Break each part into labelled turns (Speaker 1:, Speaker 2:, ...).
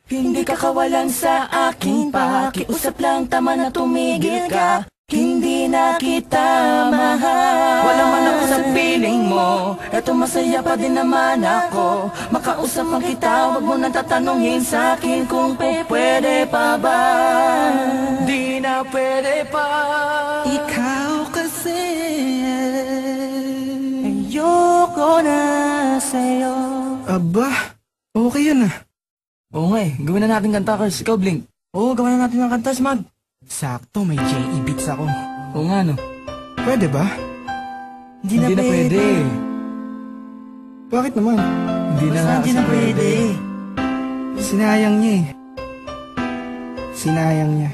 Speaker 1: Hindi ka kawalan sa aking pakiusap lang, tama na tumigil ka. Hindi na kita mahal. Wala man ako sa piling mo, eto masaya pa din naman ako. Makausap ang kita, wag mo nang tatanungin sa akin kung pwede pa ba. Di na pwede pa.
Speaker 2: Ikaw kasi
Speaker 1: ayoko na sa'yo.
Speaker 2: Aba, okay yun ah.
Speaker 1: Oo nga eh, gawin na natin kanta, Kars. Ikaw, Blink.
Speaker 2: Oo, gawin na natin ng kanta, Smag. Sakto, may J.E. beats ako.
Speaker 1: Oo nga no.
Speaker 2: Pwede ba?
Speaker 1: Hindi na pwede.
Speaker 2: Bakit naman?
Speaker 1: Hindi na nga kasi pwede.
Speaker 2: Sinayang niya eh. Sinayang niya.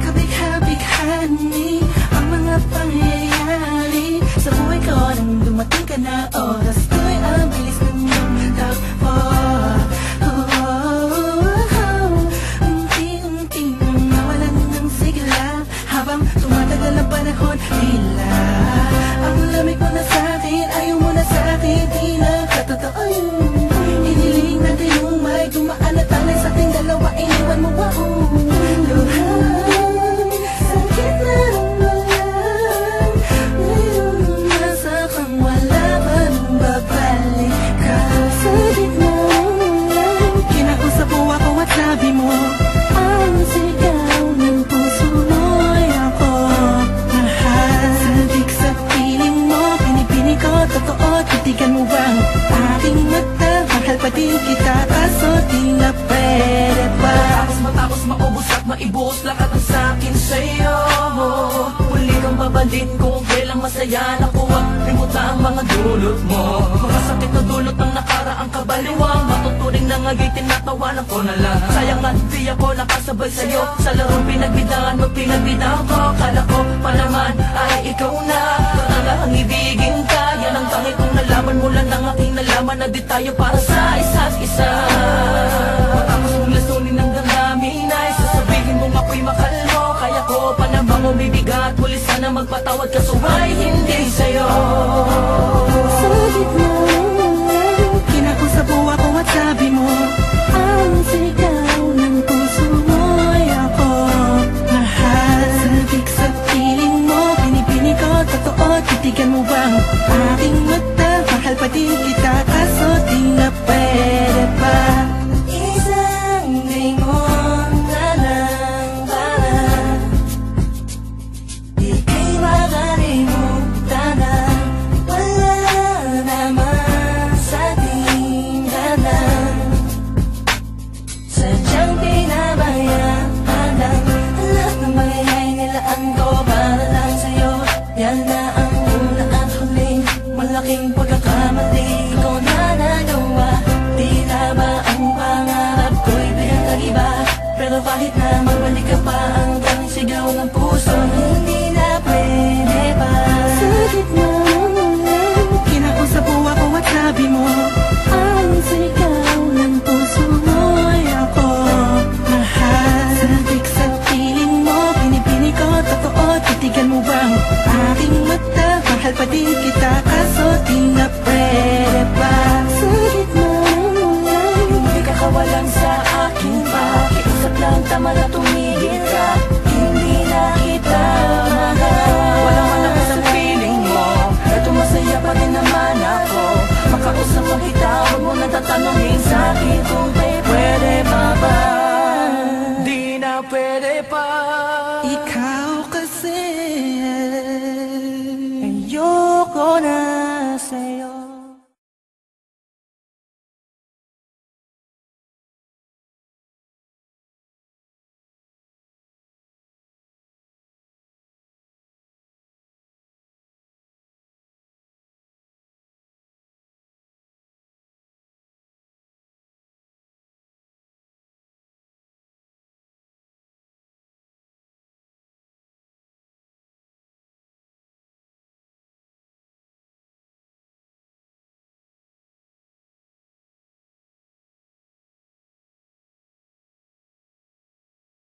Speaker 1: Kabig-habig-hani ang mga pangyayari sa buhay ko nang dumating ka na. Oras ko'y ang bilis ng takbo. Unti-unti nang nawalan ng sigla habang tumatagal ang panahon. Tila ang lamig mo na sa'kin, ayaw mo na sa'kin, di na katotoo yun. Hiniling natin yung may dumaan at alay sa ating dalawa, iniwan mo ba ako? Luhan, sakit na ramdaman, ngayon nasa kang wala pa nang babalik ka sa gitna. Kinausap mo ako at sabi mo, ang sigaw ng puso mo'y ako mahal. Sabik sa piling mo, pinipini ko, totoo, titigan mo bang aking mata? Mahal pa din kita, kaso di na pwede pa. Matapos maubos at maibuhos lahat ng sakin sa'yo. Huli kang babalik kung kailang masaya nakuha. Limuta ang mga dulot mo, mga sakit na dulot ng nakaraang kabaliwang. Matuturing na nga'y tinatawanan ko na lang. Sayang at di ako nakasabay sa'yo sa larong pinagbidahan mo, pinagbidahan ko. Kala ko pa naman ay ikaw na, ang ibigin ka. Yan ang tangi kong nalaman mula ng aking nalaman na di tayo para sa isa't isa. Matapos mong lasunin ng damdamin ay sasabihin mong ako'y mahal mo. Kaya ko pa namang umibigat, huli sana magpatawad ka, so ay hindi sa'yo. Sa gitna, kinakusap mo ako at sabi mo, ang sigaw ng puso mo'y ako mahal. Sabik sa piling mo, pinipini ko, totoo, titigan mo bang aking mata? Mahal pa din kita.